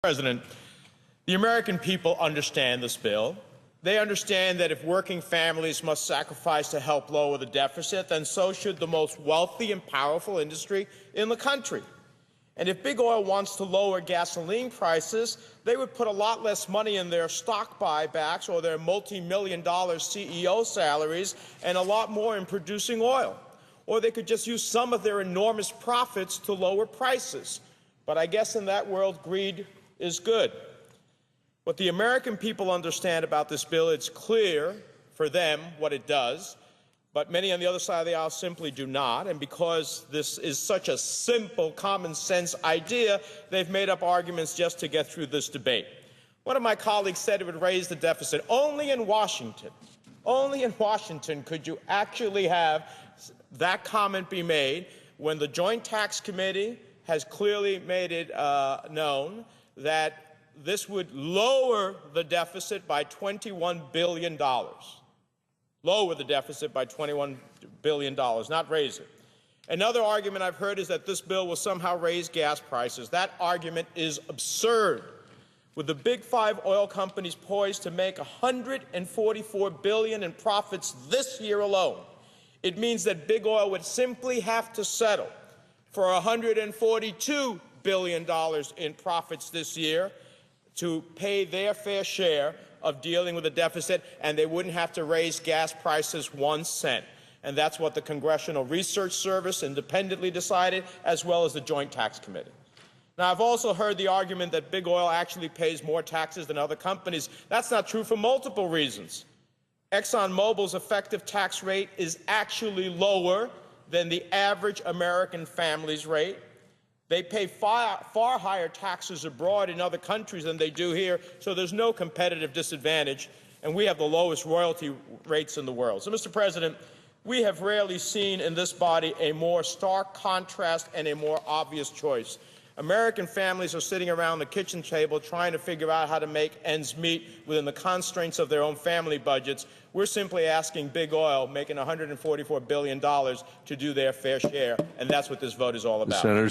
President, the American people understand this bill. They understand that if working families must sacrifice to help lower the deficit, then so should the most wealthy and powerful industry in the country. And if big oil wants to lower gasoline prices, they would put a lot less money in their stock buybacks or their multi-million-dollar CEO salaries and a lot more in producing oil. Or they could just use some of their enormous profits to lower prices. But I guess in that world, greed is good. What the American people understand about this bill, it's clear for them what it does, but many on the other side of the aisle simply do not. And because this is such a simple, common sense idea, they've made up arguments just to get through this debate. One of my colleagues said it would raise the deficit. Only in Washington could you actually have that comment be made when the Joint Tax Committee has clearly made it known that this would lower the deficit by $21 billion. Lower the deficit by $21 billion, not raise it. Another argument I've heard is that this bill will somehow raise gas prices. That argument is absurd. With the big five oil companies poised to make $144 billion in profits this year alone, it means that big oil would simply have to settle for $142 billion in profits this year to pay their fair share of dealing with the deficit, and they wouldn't have to raise gas prices 1 cent. And that's what the Congressional Research Service independently decided, as well as the Joint Tax Committee. Now, I've also heard the argument that big oil actually pays more taxes than other companies. That's not true for multiple reasons. ExxonMobil's effective tax rate is actually lower than the average American family's rate. They pay far higher taxes abroad in other countries than they do here, so there's no competitive disadvantage, and we have the lowest royalty rates in the world. So, Mr. President, we have rarely seen in this body a more stark contrast and a more obvious choice. American families are sitting around the kitchen table trying to figure out how to make ends meet within the constraints of their own family budgets. We're simply asking big oil, making $144 billion, to do their fair share, and that's what this vote is all about.